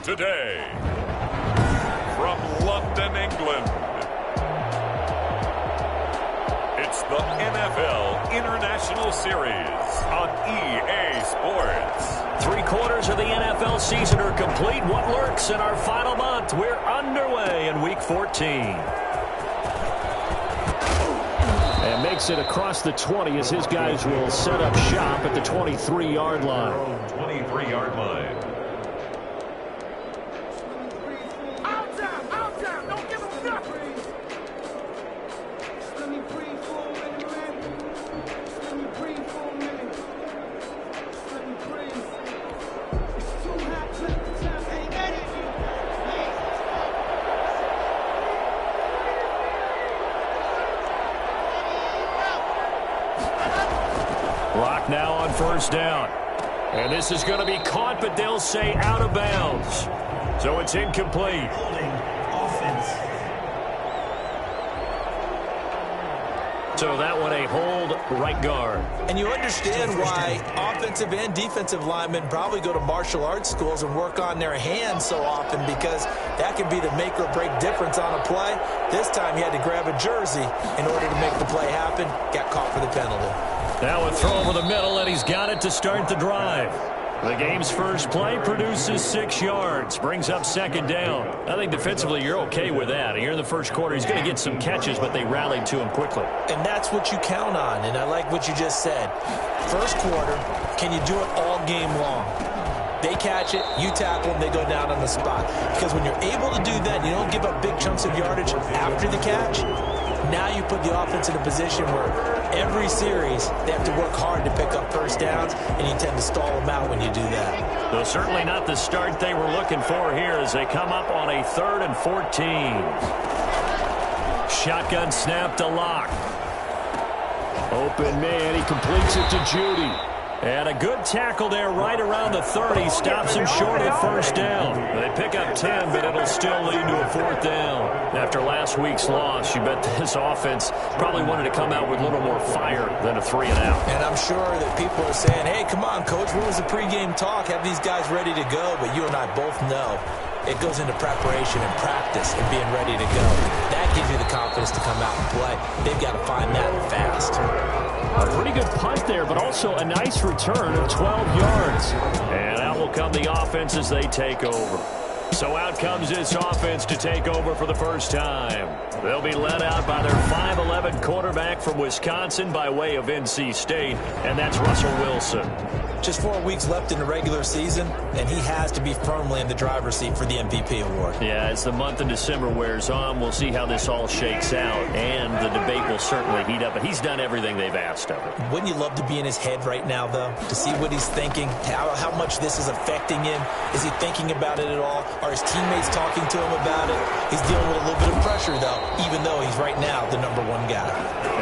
today, from London, England, it's the NFL International Series on EA Sports. 3/4 of the NFL season are complete. What lurks in our final month? We're underway in Week 14. And makes it across the 20 as his guys will set up shop at the 23-yard line. 23-yard line. Clock now on first down. And this is going to be caught, but they'll say out of bounds. So it's incomplete. Holding offense. So that one a hold, right guard. And you understand why offensive and defensive linemen probably go to martial arts schools and work on their hands so often, because that can be the make or break difference on a play. This time he had to grab a jersey in order to make the play happen. Got caught for the penalty. Now a throw over the middle, and he's got it to start the drive. The game's first play produces 6 yards, brings up second down. I think defensively you're okay with that. Here in the first quarter, he's going to get some catches, but they rallied to him quickly. And that's what you count on, and I like what you just said. First quarter, can you do it all game long? They catch it, you tackle them, they go down on the spot. Because when you're able to do that, you don't give up big chunks of yardage after the catch. Now you put the offense in a position where every series they have to work hard to pick up first downs, and you tend to stall them out when you do that. Though certainly not the start they were looking for here as they come up on a 3rd and 14. Shotgun snap to Lock. Open man, he completes it to Judy. And a good tackle there right around the 30. Stops him short of first down. They pick up 10, but it'll still lead to a 4th down. After last week's loss, you bet this offense probably wanted to come out with a little more fire than a 3-and-out. And I'm sure that people are saying, hey, come on, Coach, where was the pregame talk? Have these guys ready to go? But you and I both know it goes into preparation and practice and being ready to go. That gives you the confidence to come out and play. They've got to find that fast. A pretty good punt there, but also a nice return of 12 yards. And out will come the offense as they take over. So out comes this offense to take over for the first time. They'll be led out by their 5'11" quarterback from Wisconsin by way of NC State, and that's Russell Wilson. Just 4 weeks left in the regular season, and he has to be firmly in the driver's seat for the MVP award. Yeah, as the month of December wears on, we'll see how this all shakes out, and the debate will certainly heat up, but he's done everything they've asked of him. Wouldn't you love to be in his head right now, though, to see what he's thinking, how much this is affecting him? Is he thinking about it at all? Are his teammates talking to him about it? He's dealing with a little bit of pressure, though, even though he's right now the #1 guy.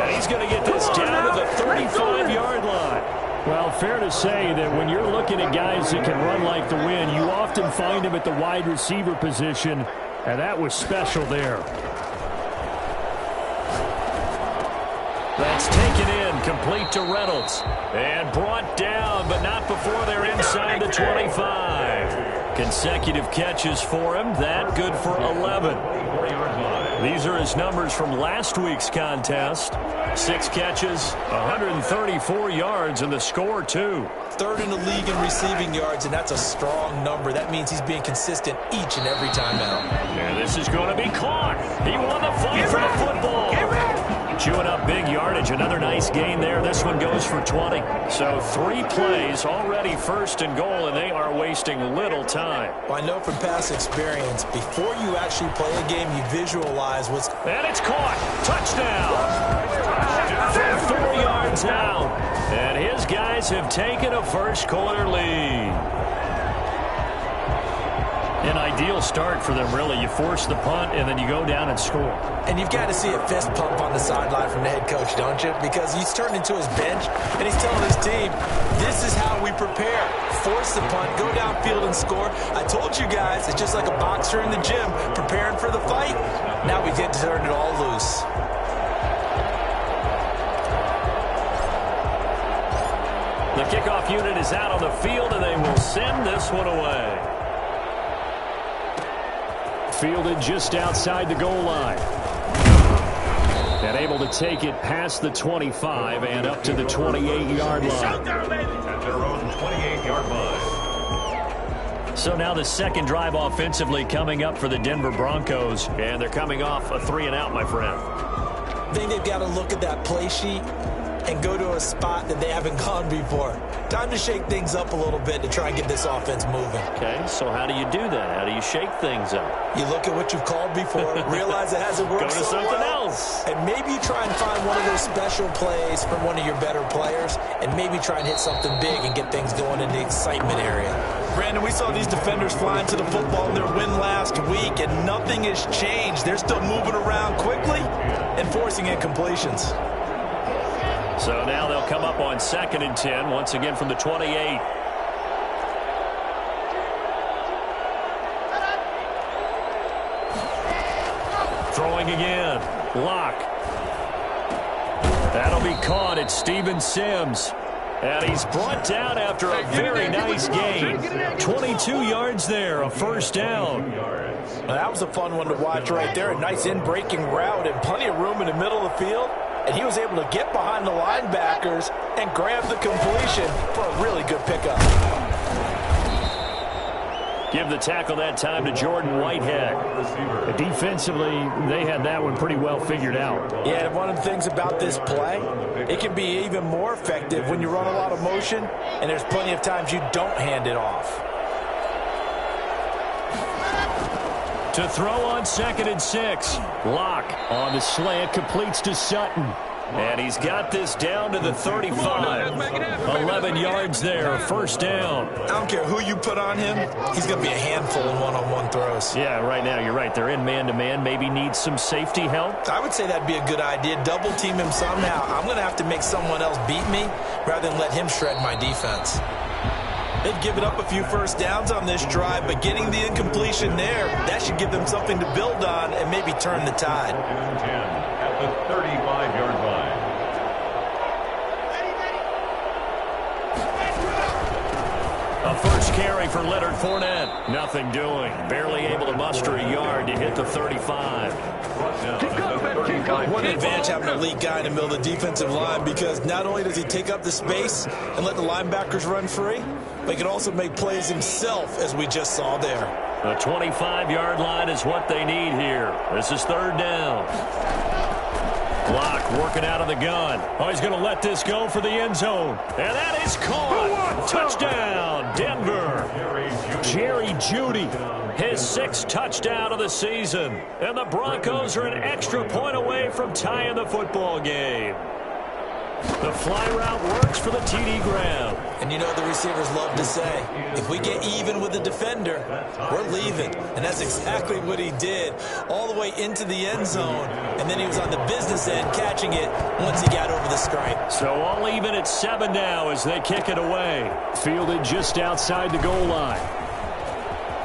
And he's going to get this down to the 35-yard line. Well, fair to say that when you're looking at guys that can run like the wind, you often find them at the wide receiver position, and that was special there. That's taken in, complete to Reynolds, and brought down, but not before they're inside the 25. Consecutive catches for him, that good for 11. These are his numbers from last week's contest. 6 catches, 134 yards, and the score, too. 3rd in the league in receiving yards, and that's a strong number. That means he's being consistent each and every time out. And this is going to be caught. He won the fight for the football. Chewing up big yardage. Another nice gain there. This one goes for 20. So 3 plays, already 1st and goal, and they are wasting little time. Well, I know from past experience, before you actually play a game, you visualize what's... And it's caught. Touchdown. For 4 yards now. And his guys have taken a first quarter lead. An ideal start for them, really. You force the punt, and then you go down and score. And you've got to see a fist pump on the sideline from the head coach, don't you? Because he's turned into his bench, and he's telling his team, this is how we prepare. Force the punt, go downfield and score. I told you guys, it's just like a boxer in the gym, preparing for the fight. Now we get to turn it all loose. The kickoff unit is out on the field, and they will send this one away. Fielded just outside the goal line. And able to take it past the 25 and up to the 28-yard line. At their own 28-yard line. So now the second drive offensively coming up for the Denver Broncos. And they're coming off a 3-and-out, my friend. I think they've got to look at that play sheet and go to a spot that they haven't gone before. Time to shake things up a little bit to try and get this offense moving. Okay, so how do you do that? How do you shake things up? You look at what you've called before, realize it hasn't worked Go to so something well, else. and maybe you try and find one of those special plays from one of your better players, and maybe try and hit something big and get things going in the excitement area. Brandon, we saw these defenders flying to the football in their win last week, and nothing has changed. They're still moving around quickly and forcing incompletions. So now they'll come up on 2nd and 10, once again from the 28. Throwing again. Lock. That'll be caught. It's Steven Sims. And he's brought down after a very nice game. 22 yards there, a first down. Well, that was a fun one to watch right there. A nice in-breaking route and plenty of room in the middle of the field. And he was able to get behind the linebackers and grab the completion for a really good pickup. Give the tackle that time to Jordan Whitehead. Defensively, they had that one pretty well figured out. Yeah, one of the things about this play, it can be even more effective when you run a lot of motion, and there's plenty of times you don't hand it off. To throw on 2nd and 6. Lock on the slant, completes to Sutton. And he's got this down to the 35. 11 yards there, first down. I don't care who you put on him, he's going to be a handful in one-on-one throws. Yeah, right now you're right. They're in man-to-man. Maybe needs some safety help. I would say that'd be a good idea. Double team him somehow. I'm going to have to make someone else beat me rather than let him shred my defense. They've given up a few first downs on this drive, but getting the incompletion there, that should give them something to build on and maybe turn the tide. At the 35-yard line. A first carry for Leonard Fournette. Nothing doing. Barely able to muster a yard to hit the 35. What an advantage having an elite guy in the middle of the defensive line, because not only does he take up the space and let the linebackers run free, but he can also make plays himself, as we just saw there. The 25-yard line is what they need here. This is 3rd down. Block working out of the gun. Oh, he's going to let this go for the end zone. And that is caught. Touchdown, Denver. Jerry Jeudy, his 6th touchdown of the season. And the Broncos are an extra point away from tying the football game. The fly route works for the TD Graham. And you know the receivers love to say, if we get even with the defender, we're leaving. And that's exactly what he did, all the way into the end zone. And then he was on the business end catching it once he got over the stripe. So all even at 7 now as they kick it away. Fielded just outside the goal line.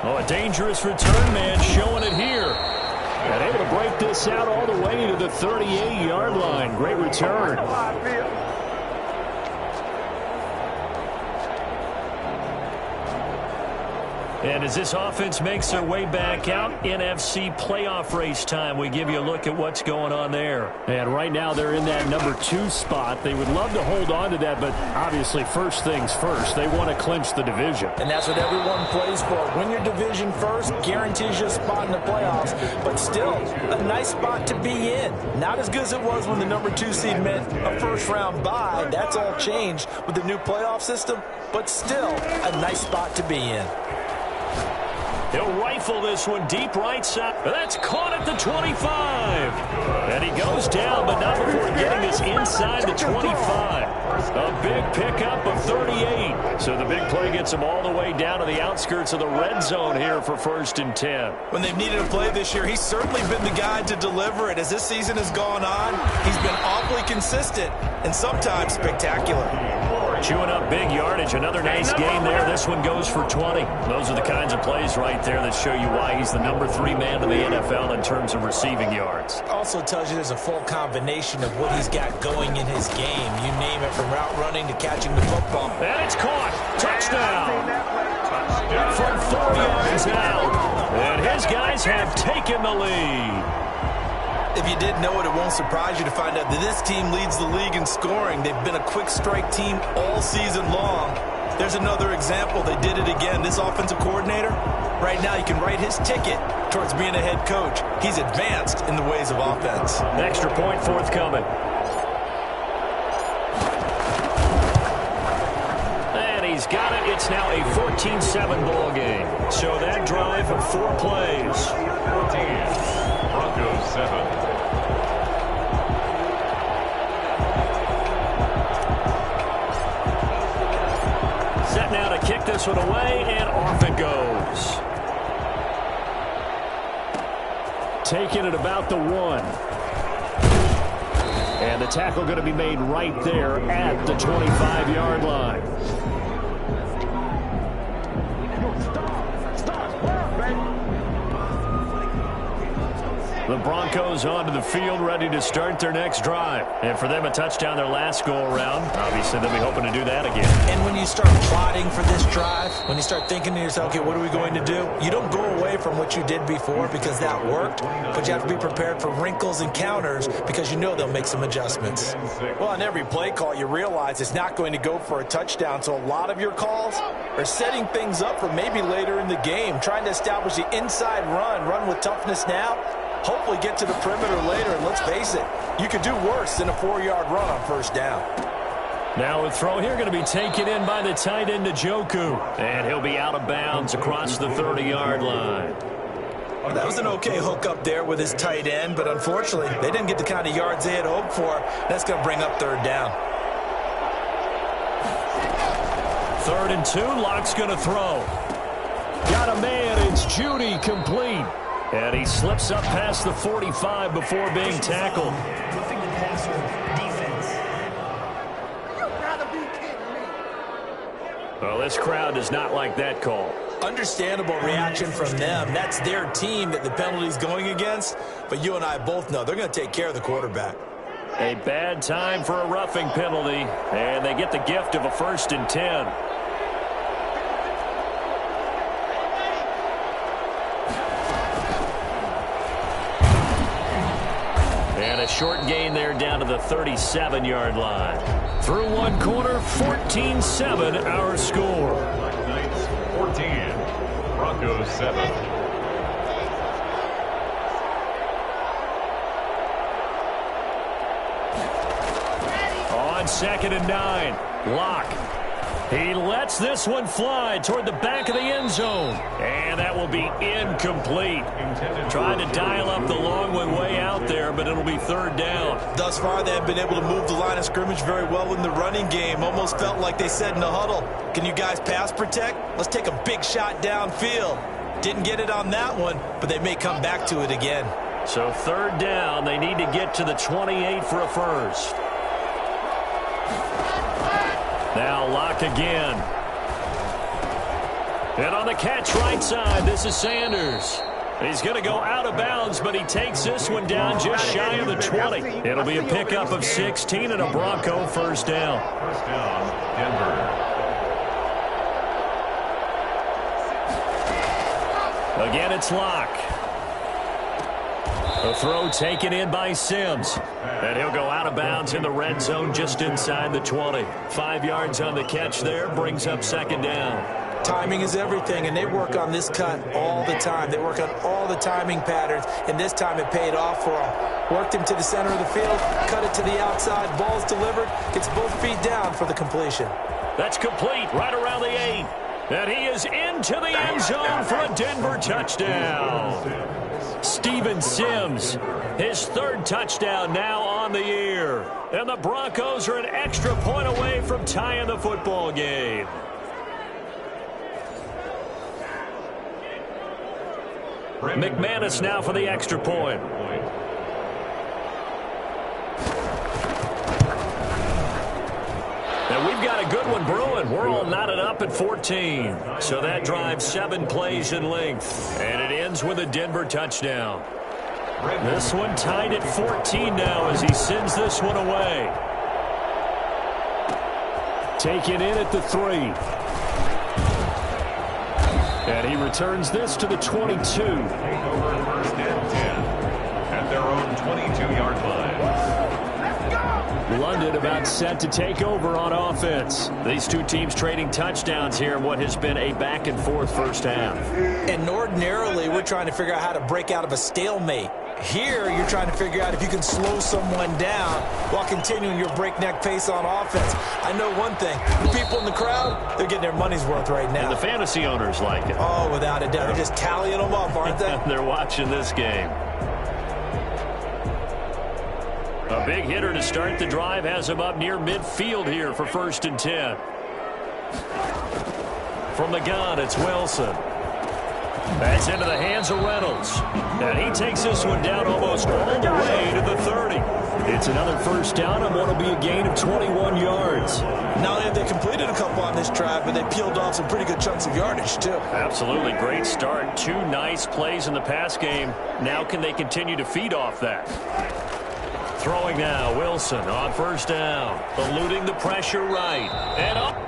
Oh, a dangerous return man showing it here. And able to break this out all the way to the 38-yard line. Great return. And as this offense makes their way back out, NFC playoff race time, we give you a look at what's going on there. And right now they're in that number 2 spot. They would love to hold on to that, but obviously first things first. They want to clinch the division. And that's what everyone plays for. Win your division first, guarantees you a spot in the playoffs. But still, a nice spot to be in. Not as good as it was when the number 2 seed meant a first-round bye. That's all changed with the new playoff system. But still, a nice spot to be in. He'll rifle this one deep right side. That's caught at the 25. And he goes down, but not before getting this inside the 25. A big pickup of 38. So the big play gets him all the way down to the outskirts of the red zone here for 1st and 10. When they've needed a play this year, he's certainly been the guy to deliver it. As this season has gone on, he's been awfully consistent and sometimes spectacular. Chewing up big yardage. Another nice gain there. This one goes for 20. Those are the kinds of plays right there that show you why he's the number 3 man in the NFL in terms of receiving yards. Also tells you there's a full combination of what he's got going in his game. You name it, from route running to catching the football. And it's caught. Touchdown. From 4 yards out. And his guys have taken the lead. If you didn't know it, it won't surprise you to find out that this team leads the league in scoring. They've been a quick strike team all season long. There's another example. They did it again. This offensive coordinator, right now you can write his ticket towards being a head coach. He's advanced in the ways of offense. Extra point forthcoming. And he's got it. It's now a 14-7 ball game. So that drive of 4 plays. 14. Broncos 7. Set now to kick this one away, and off it goes. Taking it about the 1. And the tackle going to be made right there at the 25-yard line. The Broncos onto the field, ready to start their next drive. And for them, a touchdown their last go-around. Obviously, they'll be hoping to do that again. And when you start plotting for this drive, when you start thinking to yourself, okay, what are we going to do? You don't go away from what you did before because that worked, but you have to be prepared for wrinkles and counters because you know they'll make some adjustments. Well, on every play call, you realize it's not going to go for a touchdown, so a lot of your calls are setting things up for maybe later in the game, trying to establish the inside run with toughness now, hopefully get to the perimeter later, and let's face it, you could do worse than a 4-yard run on first down. Now a throw here going to be taken in by the tight end Njoku. And he'll be out of bounds across the 30-yard line. Well, that was an okay hook up there with his tight end, but unfortunately, they didn't get the kind of yards they had hoped for. That's going to bring up third down. 3rd and 2, Lock's going to throw. Got a man, it's Judy, complete. And he slips up past the 45 before being tackled. Well, this crowd does not like that call. Understandable reaction from them. That's their team that the penalty's going against. But you and I both know they're going to take care of the quarterback. A bad time for a roughing penalty. And they get the gift of a 1st and 10. And a short gain there down to the 37-yard line. Through one quarter, 14-7 our score. Knights 14. Broncos 7. On 2nd and 9, Lock. He lets this one fly toward the back of the end zone. And that will be incomplete. Trying to dial up the long one way out there, but it'll be 3rd down. Thus far, they have been able to move the line of scrimmage very well in the running game. Almost felt like they said in the huddle, can you guys pass protect? Let's take a big shot downfield. Didn't get it on that one, but they may come back to it again. So 3rd down, they need to get to the 28 for a first. Now Lock again. And on the catch right side, this is Sanders. He's going to go out of bounds, but he takes this one down just shy of the 20. It'll be a pickup of 16 and a Bronco 1st down. 1st down, Denver. Again, it's Lock. A throw taken in by Sims. And he'll go out of bounds in the red zone just inside the 20. 5 yards on the catch there, brings up 2nd down. Timing is everything, and they work on this cut all the time. They work on all the timing patterns, and this time it paid off for him. Worked him to the center of the field, cut it to the outside, ball's delivered, gets both feet down for the completion. That's complete right around the 8. And he is into the end zone for a Denver touchdown. Steven Sims, his 3rd touchdown now on the year. And the Broncos are an extra point away from tying the football game. McManus now for the extra point. And we've got a good one brewing. We're all knotted up at 14. So that drives 7 plays in length. And it ends with a Denver touchdown. This one tied at 14 now as he sends this one away. Taken in at the 3. And he returns this to the 22. Take over first and 10 at their own 22-yard line. London about set to take over on offense. These two teams trading touchdowns here in what has been a back-and-forth first half. And ordinarily, we're trying to figure out how to break out of a stalemate. Here, you're trying to figure out if you can slow someone down while continuing your breakneck pace on offense. I know one thing. The people in the crowd, they're getting their money's worth right now. And the fantasy owners like it. Oh, without a doubt. They're just tallying them up, aren't they? They're watching this game. A big hitter to start the drive has him up near midfield here for first and 10. From the gun, it's Wilson. That's into the hands of Reynolds. And he takes this one down almost all the way to the 30. It's another first down and what will be a gain of 21 yards. Not only have they completed a couple on this drive, but they peeled off some pretty good chunks of yardage, too. Absolutely. Great start. Two nice plays in the pass game. Now can they continue to feed off that? Throwing now, Wilson on first down. Eluding the pressure right. And up.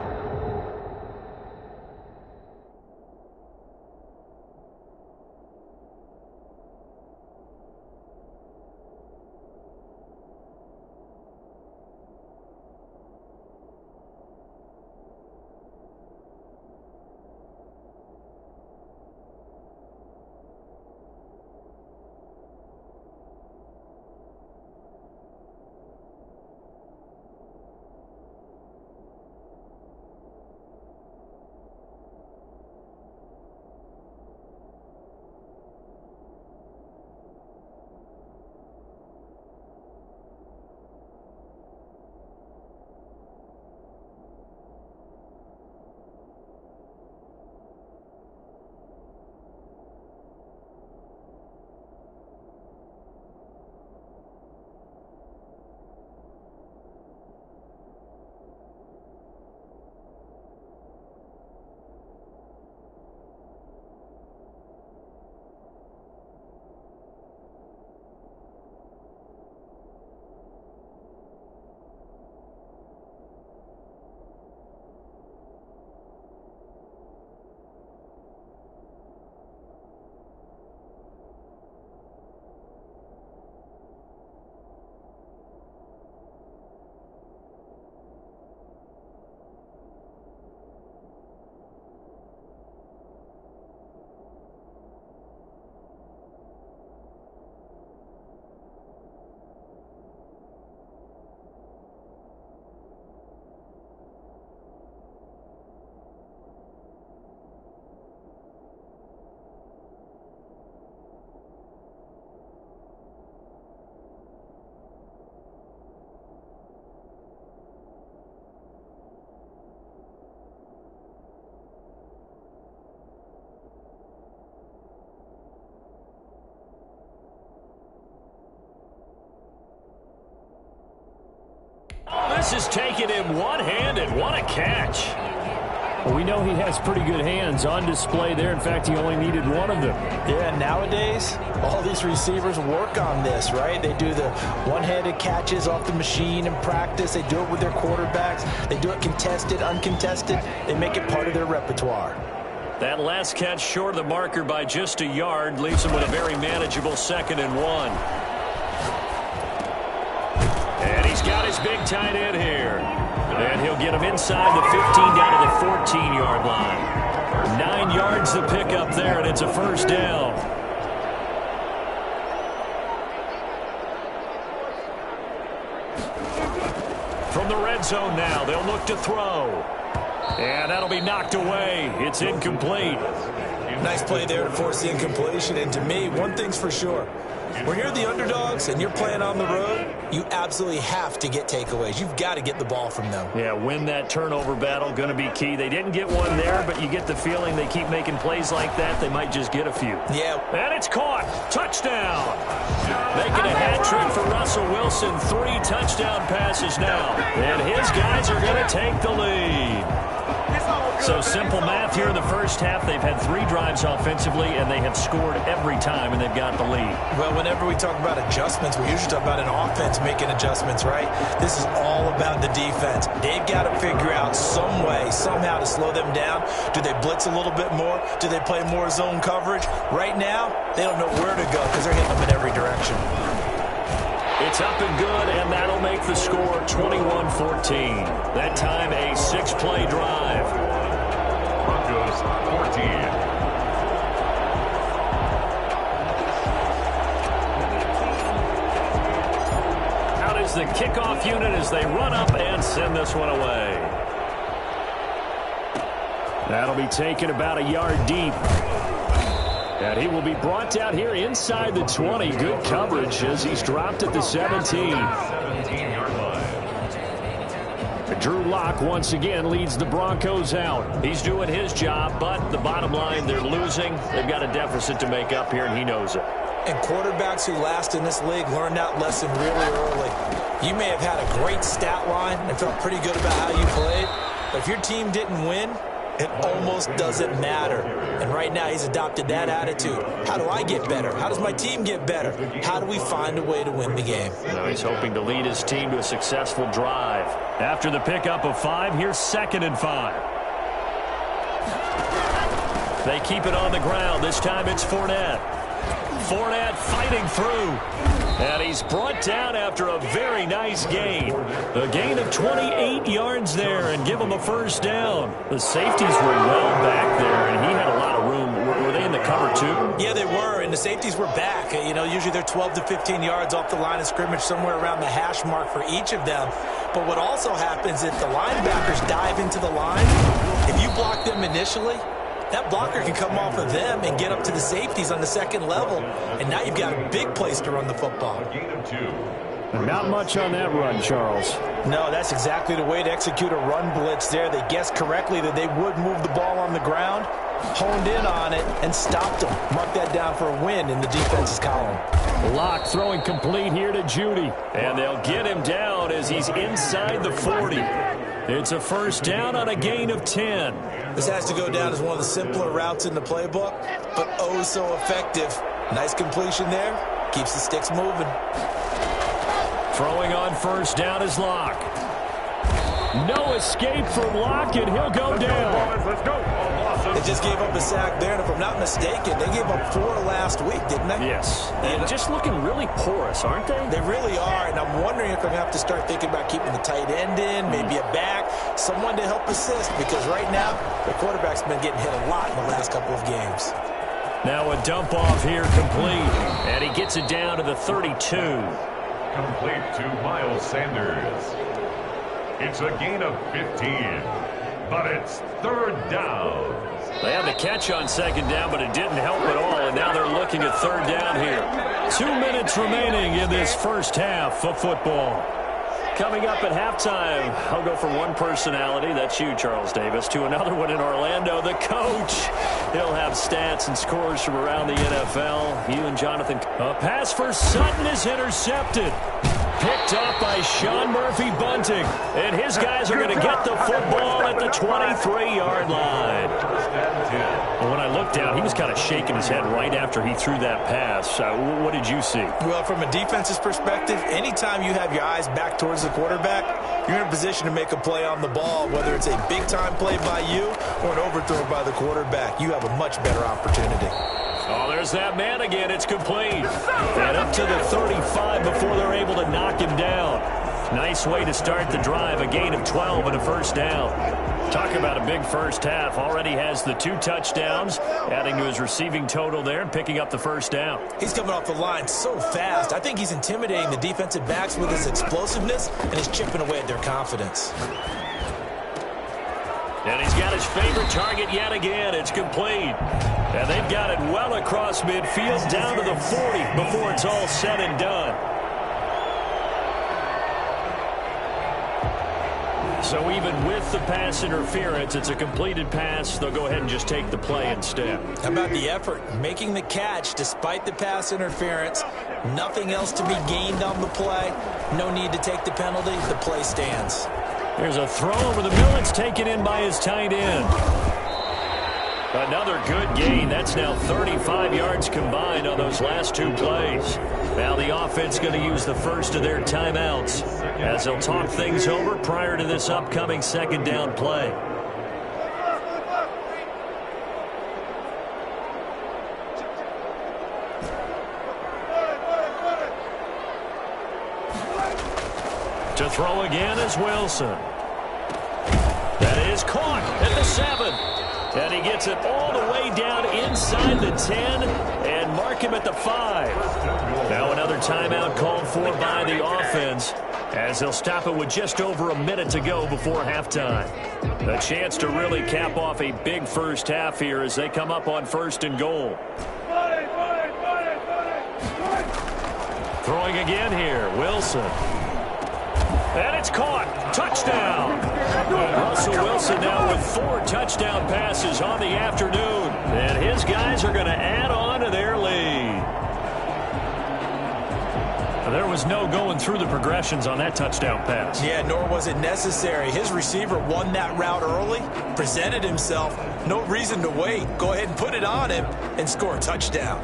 This is taking him one-handed. What a catch. Well, we know he has pretty good hands on display there. In fact, he only needed one of them. Yeah, nowadays, all these receivers work on this, right? They do the one-handed catches off the machine in practice. They do it with their quarterbacks. They do it contested, uncontested. They make it part of their repertoire. That last catch short of the marker by just a yard leaves him with a very manageable 2nd and 1. And he's got his big tight end here. And he'll get him inside the 15 down to the 14-yard line. 9 yards to pick up there, and it's a first down. From the red zone now, they'll look to throw. And that'll be knocked away. It's incomplete. Nice play there to force the incompletion. And to me, one thing's for sure. When you're the underdogs and you're playing on the road, you absolutely have to get takeaways. You've got to get the ball from them. Yeah, win that turnover battle, going to be key. They didn't get one there, but you get the feeling they keep making plays like that, they might just get a few. Yeah. And it's caught. Touchdown. Making a hat trick for Russell Wilson. 3 touchdown passes now. And his guys are going to take the lead. So simple math here in the first half. They've had 3 drives offensively, and they have scored every time, and they've got the lead. Well, whenever we talk about adjustments, we usually talk about an offense making adjustments, right? This is all about the defense. They've got to figure out some way, somehow to slow them down. Do they blitz a little bit more? Do they play more zone coverage? Right now, they don't know where to go because they're hitting them in every direction. It's up and good, and that'll make the score 21-14. That time a 6-play drive. Broncos 14. Out is the kickoff unit as they run up and send this one away. That'll be taken about a yard deep. And he will be brought down here inside the 20. Good coverage as he's dropped at the 17. 17-yard line. Drew Lock once again leads the Broncos out. He's doing his job, but the bottom line, they're losing. They've got a deficit to make up here, and he knows it. And quarterbacks who last in this league learn that lesson really early. You may have had a great stat line and felt pretty good about how you played, but if your team didn't win, it almost doesn't matter. And right now he's adopted that attitude. How do I get better? How does my team get better? How do we find a way to win the game? Now he's hoping to lead his team to a successful drive. After the pickup of 5, here's 2nd and 5. They keep it on the ground. This time it's Fournette. Fournette fighting through. And he's brought down after a very nice gain. A gain of 28 yards there and give him a first down. The safeties were well back there, and he had a lot of room. Were they in the cover too? Yeah, they were, and the safeties were back. You know, usually they're 12 to 15 yards off the line of scrimmage, somewhere around the hash mark for each of them. But what also happens is the linebackers dive into the line. If you block them initially, that blocker can come off of them and get up to the safeties on the second level. And now you've got a big place to run the football. Gain of 2. Not much on that run, Charles. No, that's exactly the way to execute a run blitz there. They guessed correctly that they would move the ball on the ground, honed in on it, and stopped them. Mark that down for a win in the defense's column. Lock throwing complete here to Judy. And they'll get him down as he's inside the 40. It's a first down on a gain of 10. This has to go down as one of the simpler routes in the playbook, but oh so effective. Nice completion there. Keeps the sticks moving. Throwing on first down is Lock. No escape from Lock, and he'll go down. Let's go. They just gave up a sack there, and if I'm not mistaken, they gave up 4 last week, didn't they? Yes. And just looking really porous, aren't they? They really are, and I'm wondering if I'm going to have to start thinking about keeping the tight end in, maybe a back, someone to help assist, because right now, the quarterback's been getting hit a lot in the last couple of games. Now a dump off here complete, and he gets it down to the 32. Complete to Miles Sanders. It's a gain of 15, but it's 3rd down. They had the catch on 2nd down, but it didn't help at all, and now they're looking at 3rd down here. 2 minutes remaining in this first half of football. Coming up at halftime, I'll go from one personality, that's you, Charles Davis, to another one in Orlando, the coach. He'll have stats and scores from around the NFL. You and Jonathan. A pass for Sutton is intercepted. Picked up by Sean Murphy-Bunting. And his guys are going to get the football at the 23-yard line. Well, when I looked down, he was kind of shaking his head right after he threw that pass. What did you see? Well, from a defense's perspective, anytime you have your eyes back towards the quarterback, you're in a position to make a play on the ball, whether it's a big-time play by you or an overthrow by the quarterback. You have a much better opportunity. Oh, there's that man again. It's complete. And up to the 35 before they're able to knock him down. Nice way to start the drive. A gain of 12 and a first down. Talk about a big first half. Already has the 2 touchdowns, adding to his receiving total there and picking up the first down. He's coming off the line so fast. I think he's intimidating the defensive backs with his explosiveness, and he's chipping away at their confidence. And he's got his favorite target yet again. It's complete. And they've got it well across midfield down to the 40 before it's all said and done. So even with the pass interference, it's a completed pass. They'll go ahead and just take the play instead. How about the effort? Making the catch despite the pass interference. Nothing else to be gained on the play. No need to take the penalty. The play stands. There's a throw over the middle. It's taken in by his tight end. Another good gain. That's now 35 yards combined on those last two plays. Now the offense going to use the first of their timeouts as they'll talk things over prior to this upcoming second down play. To throw again is Wilson. That is caught at the 7. And he gets it all the way down inside the 10 and mark him at the 5. Now another timeout called for by the offense as they'll stop it with just over a minute to go before halftime. A chance to really cap off a big first half here as they come up on 1st and goal. Throwing again here, Wilson. And it's caught. Touchdown. Russell Wilson now with 4 touchdown passes on the afternoon. And his guys are going to add on to their lead. There was no going through the progressions on that touchdown pass. Yeah, nor was it necessary. His receiver won that route early, presented himself. No reason to wait. Go ahead and put it on him and score a touchdown.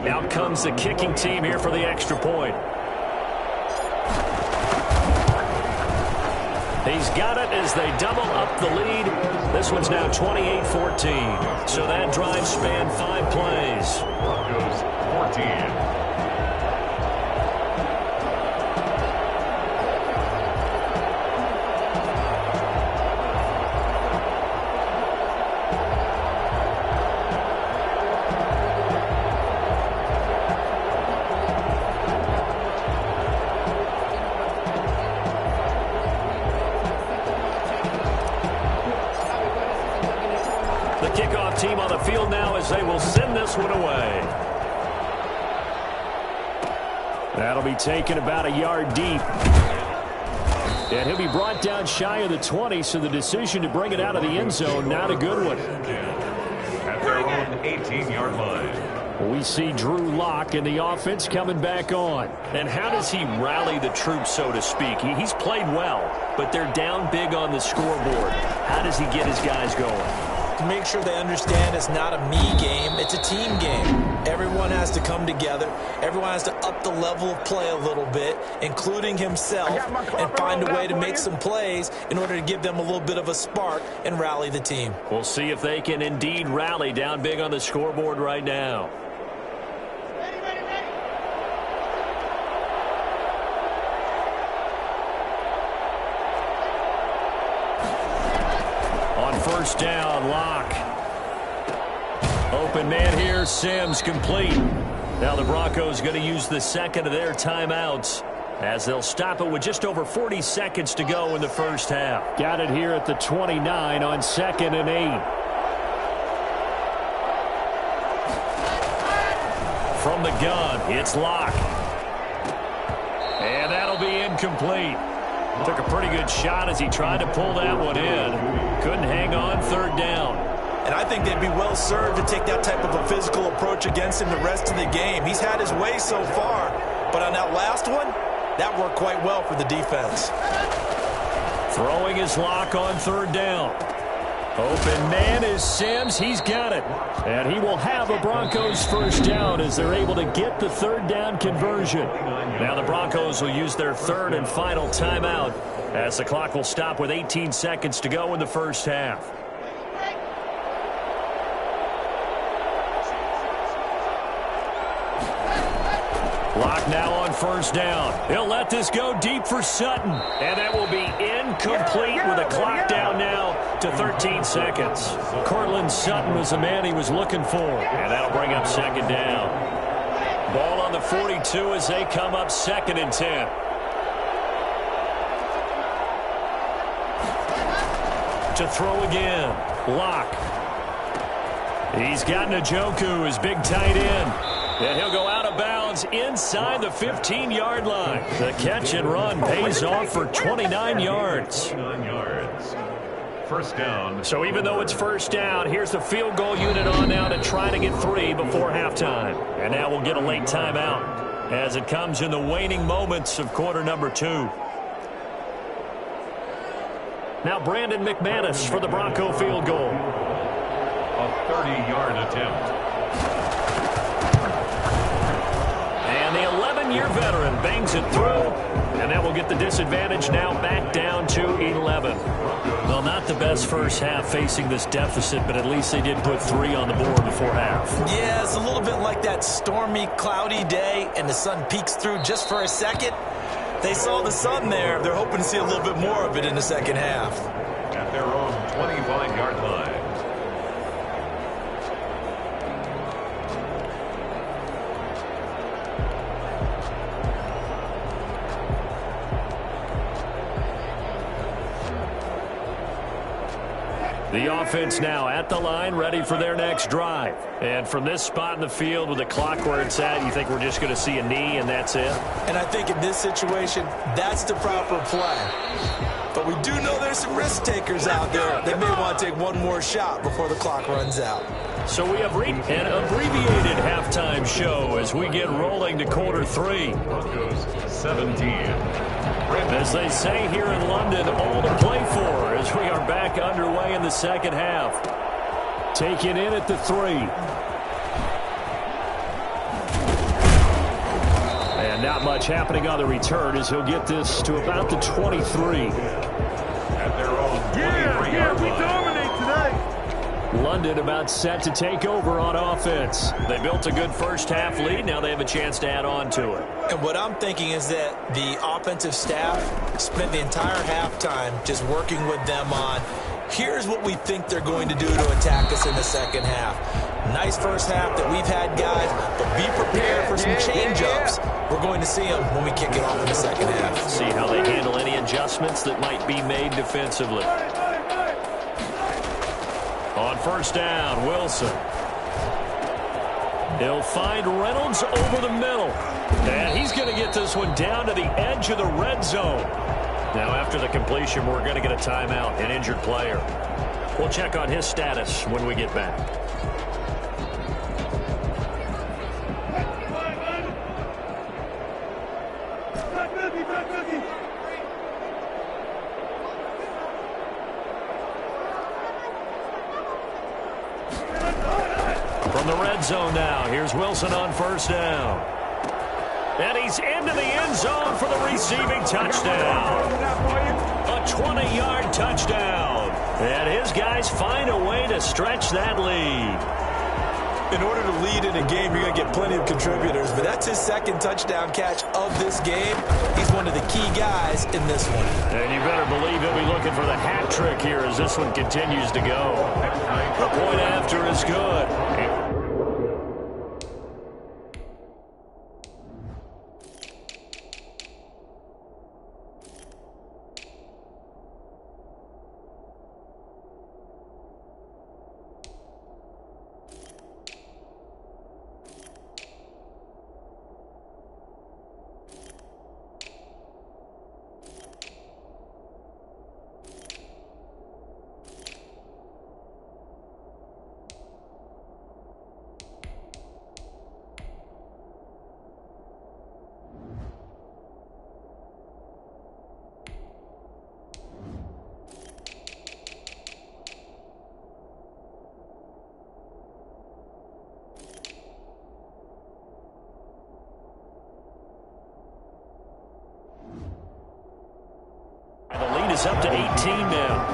Out comes the kicking team here for the extra point. He's got it as they double up the lead. This one's now 28-14. So that drive spanned 5 plays. Broncos 14. Team on the field now as they will send this one away. That'll be taken about a yard deep. And he'll be brought down shy of the 20, so the decision to bring it out of the end zone, not a good one. At their own 18-yard line. We see Drew Lock and the offense coming back on. And how does he rally the troops, so to speak? He's played well, but they're down big on the scoreboard. How does he get his guys going? To make sure they understand it's not a me game, it's a team game. Everyone has to come together. Everyone has to up the level of play a little bit, including himself, and find a way to make some plays in order to give them a little bit of a spark and rally the team. We'll see if they can indeed rally down big on the scoreboard right now. First down, Lock. Open man here, Sims complete. Now the Broncos going to use the second of their timeouts as they'll stop it with just over 40 seconds to go in the first half. Got it here at the 29 on 2nd and 8. From the gun, it's Lock. And that'll be incomplete. Took a pretty good shot as he tried to pull that one in. Couldn't hang on 3rd down. And I think they'd be well served to take that type of a physical approach against him the rest of the game. He's had his way so far, but on that last one, that worked quite well for the defense. Throwing his Lock on 3rd down. Open man is Sims. He's got it. And he will have a Broncos first down as they're able to get the 3rd down conversion. Now the Broncos will use their 3rd and final timeout as the clock will stop with 18 seconds to go in the first half. Lock now on 1st down. He'll let this go deep for Sutton. And that will be incomplete with a clock down now to 13 seconds. Cortland Sutton was the man he was looking for. And that'll bring up 2nd down. Ball on the 42 as they come up 2nd and 10. To throw again. Lock. He's got Njoku, his big tight end. And he'll go out of bounds inside the 15-yard line. The catch and run pays off for 29 yards. first down. So even though it's first down, here's the field goal unit on now to try to get 3 before halftime. And now we'll get a late timeout as it comes in the waning moments of quarter number 2. Now Brandon McManus for the Bronco field goal. A 30-yard attempt. And the 11-year veteran bangs it through. And that will get the disadvantage now back down to 11. Well, not the best first half facing this deficit, but at least they did put 3 on the board before half. Yeah, it's a little bit like that stormy, cloudy day, and the sun peeks through just for a second. They saw the sun there. They're hoping to see a little bit more of it in the second half. At their own 25-yard line. The offense now at the line, ready for their next drive. And from this spot in the field with the clock where it's at, you think we're just going to see a knee and that's it? And I think in this situation, that's the proper play. But we do know there's some risk takers out there that may want to take one more shot before the clock runs out. So we have an abbreviated halftime show as we get rolling to quarter 3. Broncos 17. As they say here in London, all to play for as we are back underway in the second half. Taken in at the 3. And not much happening on the return as he'll get this to about the 23. At their own 23-yard we line. dominate tonight. London about set to take over on offense. They built a good first half lead. Now they have a chance to add on to it. And what I'm thinking is that the offensive staff spent the entire halftime just working with them on, here's what we think they're going to do to attack us in the second half. Nice first half that we've had, guys, but be prepared for some change-ups. We're going to see them when we kick it off in the second half. See how they handle any adjustments that might be made defensively. On first down, Wilson. He'll find Reynolds over the middle. And he's going to get this one down to the edge of the red zone. Now, after the completion, we're going to get a timeout, an injured player. We'll check on his status when we get back. From the red zone now, here's Wilson on first down. And he's into the end zone for the receiving touchdown. A 20-yard touchdown. And his guys find a way to stretch that lead. In order to lead in a game, you're going to get plenty of contributors, but that's his second touchdown catch of this game. He's one of the key guys in this one. And you better believe he'll be looking for the hat trick here as this one continues to go. The point after is good. It's up to 18 now.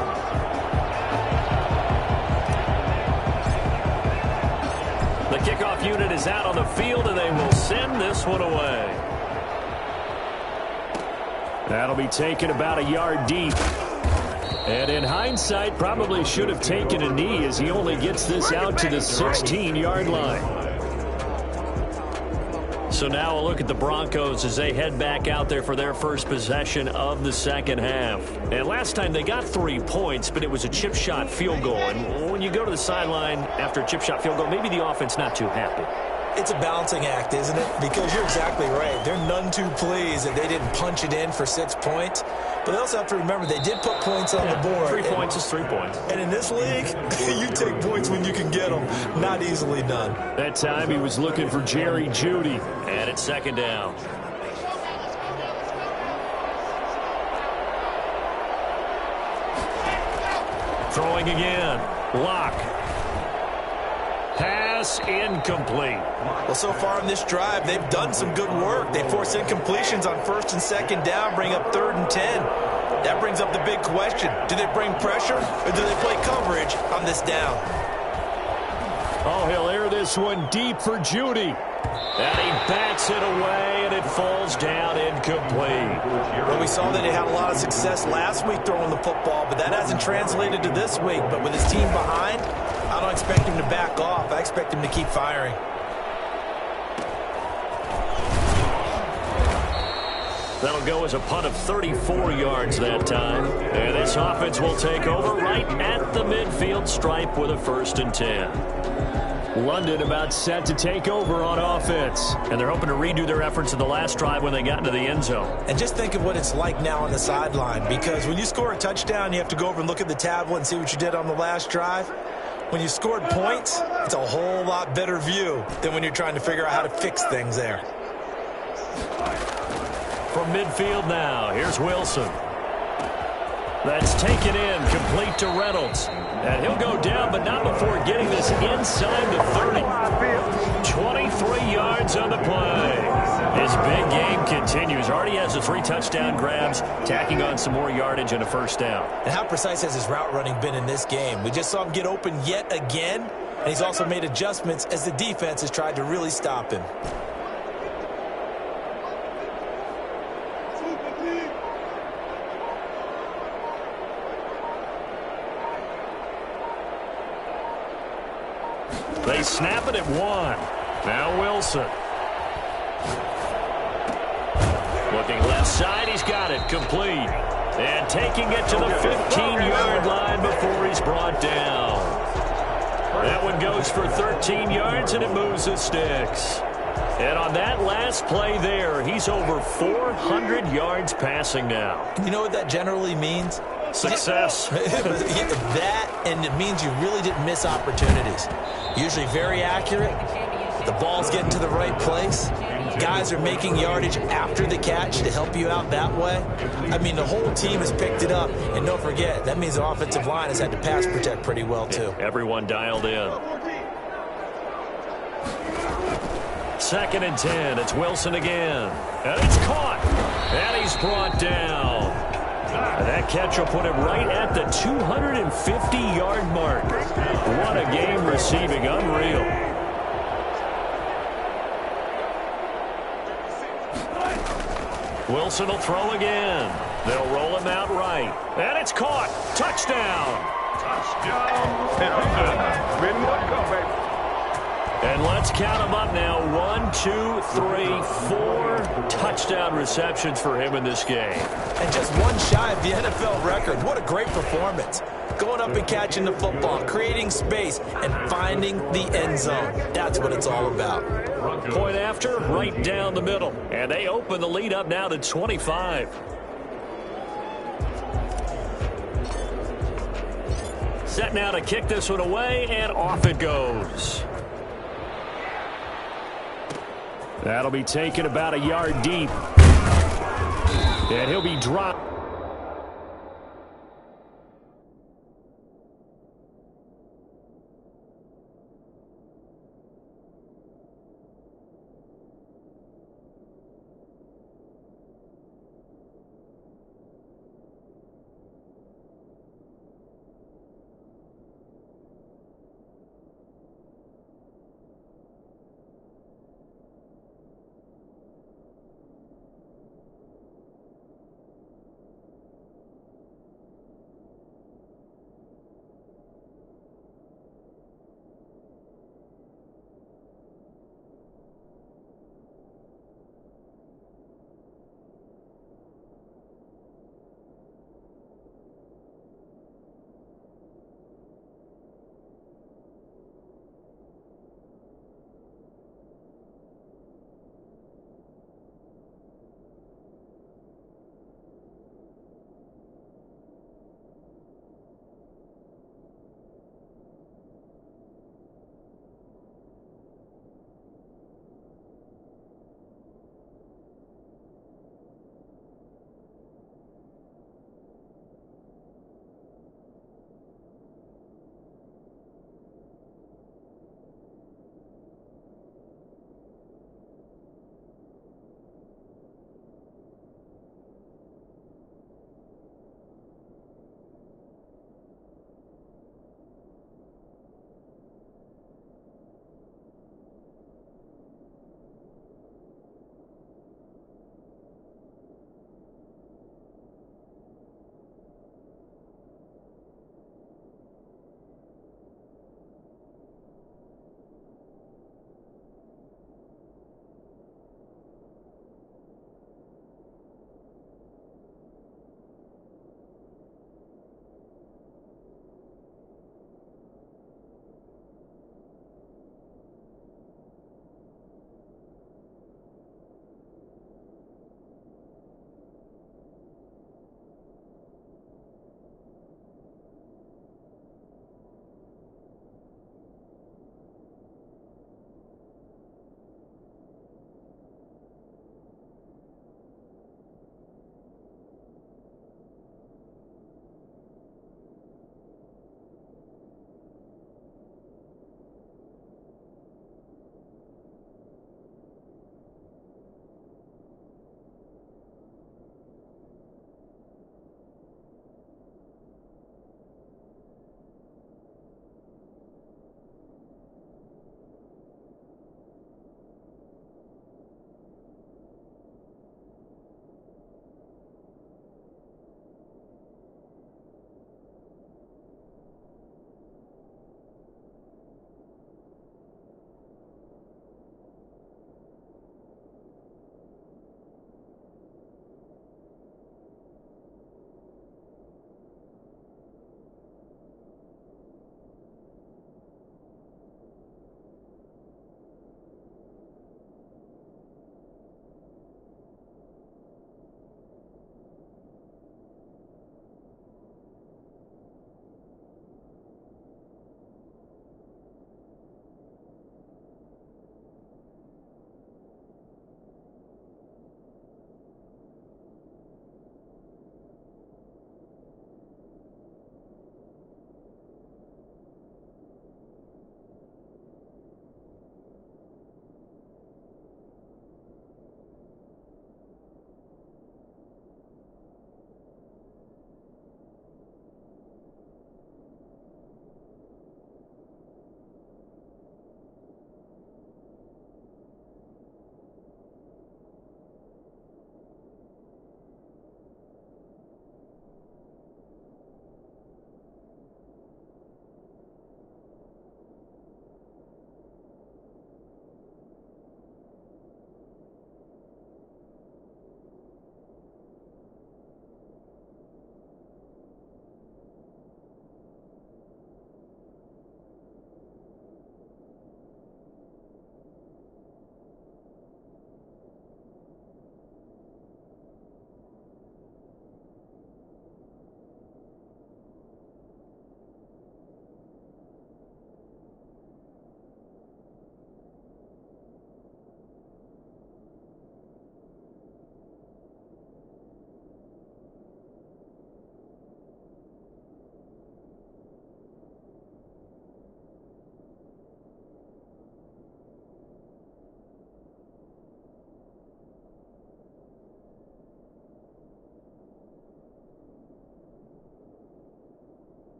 The kickoff unit is out on the field, and they will send this one away. That'll be taken about a yard deep. And in hindsight, probably should have taken a knee as he only gets this out to the 16-yard line. So now a look at the Broncos as they head back out there for their first possession of the second half. And last time they got 3 points, but it was a chip shot field goal. And when you go to the sideline after a chip shot field goal, maybe the offense not too happy. It's a balancing act, isn't it? Because you're exactly right. They're none too pleased that they didn't punch it in for 6 points. But they also have to remember they did put points on the board. 3 points is 3 points. And in this league, you take points when you can get them. Not easily done. That time he was looking for Jerry Jeudy. And it's second down. Throwing again. Lock. Pass incomplete. Well, so far in this drive, they've done some good work. They force incompletions on 1st and 2nd down, bring up 3rd and 10. That brings up the big question. Do they bring pressure or do they play coverage on this down? Oh, he'll air this one deep for Jeudy. And he bats it away, and it falls down incomplete. Well, we saw that they had a lot of success last week throwing the football, but that hasn't translated to this week. But with his team behind, I don't expect him to back off. I expect him to keep firing. That'll go as a punt of 34 yards that time. And this offense will take over right at the midfield stripe with a 1st and 10. London about set to take over on offense. And they're hoping to redo their efforts in the last drive when they got into the end zone. And just think of what it's like now on the sideline, because when you score a touchdown, you have to go over and look at the tablet and see what you did on the last drive. When you scored points, it's a whole lot better view than when you're trying to figure out how to fix things there. From midfield now, here's Wilson. That's taken in, complete to Reynolds. And he'll go down, but not before getting this inside the 30. 23 yards on the play. His big game continues. Already has the 3 touchdown grabs, tacking on some more yardage and a 1st down. And how precise has his route running been in this game? We just saw him get open yet again, and he's also made adjustments as the defense has tried to really stop him. They snap it at 1. Now Wilson. Looking left side, he's got it, complete. And taking it to the 15-yard line before he's brought down. That one goes for 13 yards, and it moves the sticks. And on that last play there, he's over 400 yards passing now. You know what that generally means? Success. That, and it means you really didn't miss opportunities. Usually very accurate. The ball's getting to the right place. Guys are making yardage after the catch to help you out that way. I mean, the whole team has picked it up. And don't forget, that means the offensive line has had to pass protect pretty well, too. Everyone dialed in. 2nd and 10. It's Wilson again. And it's caught. And he's brought down. And that catch will put him right at the 250-yard mark. What a game receiving. Unreal. Wilson will throw again. They'll roll him out right. And it's caught. Touchdown. And let's count them up now. 1, 2, 3, 4 touchdown receptions for him in this game. And just one shy of the NFL record. What a great performance. Going up and catching the football, creating space, and finding the end zone. That's what it's all about. Point after, right down the middle. And they open the lead up now to 25. Set now to kick this one away, and off it goes. That'll be taken about a yard deep. And he'll be dropped.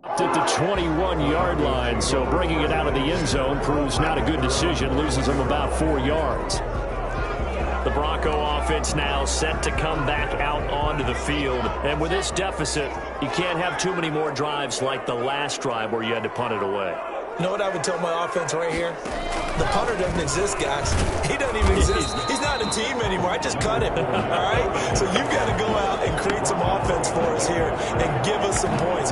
At the 21-yard line, so bringing it out of the end zone proves not a good decision. Loses him about 4 yards. The Bronco offense now set to come back out onto the field. And with this deficit, you can't have too many more drives like the last drive where you had to punt it away. You know what I would tell my offense right here? The punter doesn't exist, guys. He doesn't even exist. He's not a team anymore. I just cut him, all right? So you've got to go out and create some offense for us here and give us some points.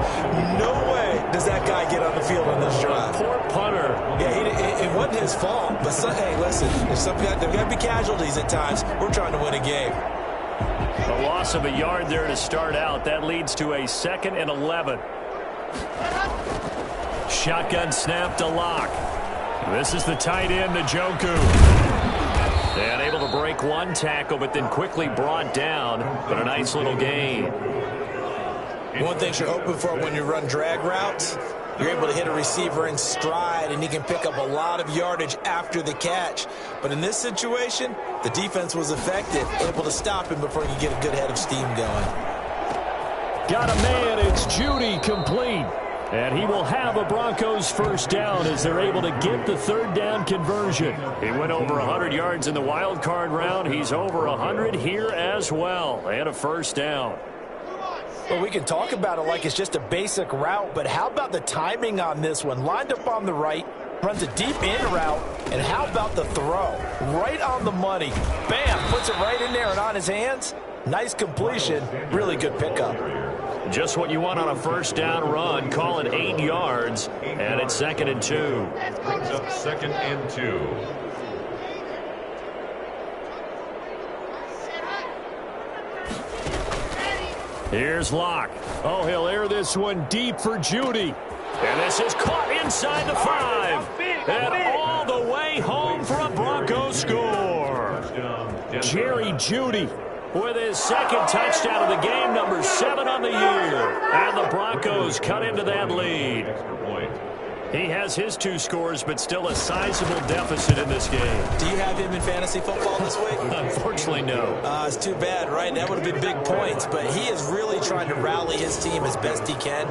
No way does that guy get on the field on this drive. Poor punter. Yeah, it wasn't his fault. But, hey, listen, there's got to be casualties at times. We're trying to win a game. A loss of a yard there to start out. That leads to a 2nd and 11. Shotgun snap to Locke. This is the tight end, Njoku. And able to break one tackle, but then quickly brought down. But a nice little gain. One thing you're hoping for when you run drag routes, you're able to hit a receiver in stride, and he can pick up a lot of yardage after the catch. But in this situation, the defense was effective, able to stop him before he could get a good head of steam going. Got a man. It's Judy, complete. And he will have a Broncos first down as they're able to get the 3rd down conversion. He went over 100 yards in the wild card round. He's over 100 here as well. And a first down. Well, we can talk about it like it's just a basic route, but how about the timing on this one? Lined up on the right, runs a deep in route, and how about the throw? Right on the money. Bam, puts it right in there and on his hands. Nice completion, really good pickup. Just what you want on a first down run. Call it 8 yards, and it's 2nd and 2. Brings up 2nd and 2. Here's Locke. Oh, he'll air this one deep for Judy. And this is caught inside the 5. And all the way home for a Broncos score. Jerry Judy with his 2nd touchdown of the game, number 7 on the year. And the Broncos cut into that lead. He has his 2 scores, but still a sizable deficit in this game. Do you have him in fantasy football this week? Unfortunately, no. It's too bad, right? That would have been big points, but he is really trying to rally his team as best he can.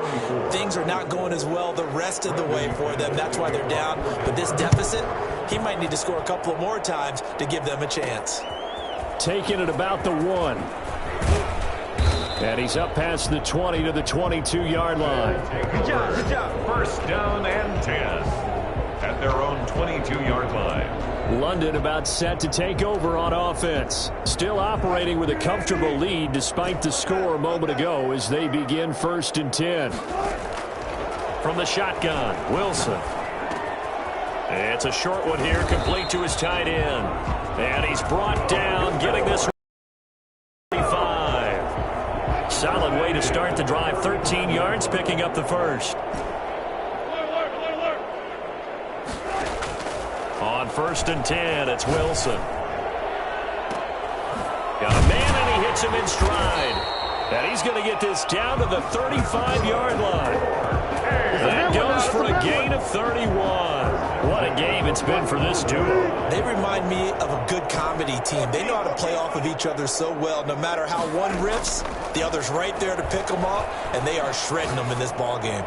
Things are not going as well the rest of the way for them. That's why they're down. But this deficit, he might need to score a couple of more times to give them a chance. Taking it about the 1. And he's up past the 20 to the 22-yard line. Good job. First down and 10 at their own 22-yard line. London about set to take over on offense. Still operating with a comfortable lead despite the score a moment ago as they begin 1st and 10. From the shotgun, Wilson. It's a short one here, complete to his tight end. And he's brought down, getting this 35. Solid way to start the drive. 13 yards, picking up the first. On 1st and 10, it's Wilson. Got a man, and he hits him in stride. And he's going to get this down to the 35-yard line. That goes for a gain of 31. What a game it's been for this duo. They remind me of a good comedy team. They know how to play off of each other so well. No matter how one riffs, the other's right there to pick them up, and they are shredding them in this ball game.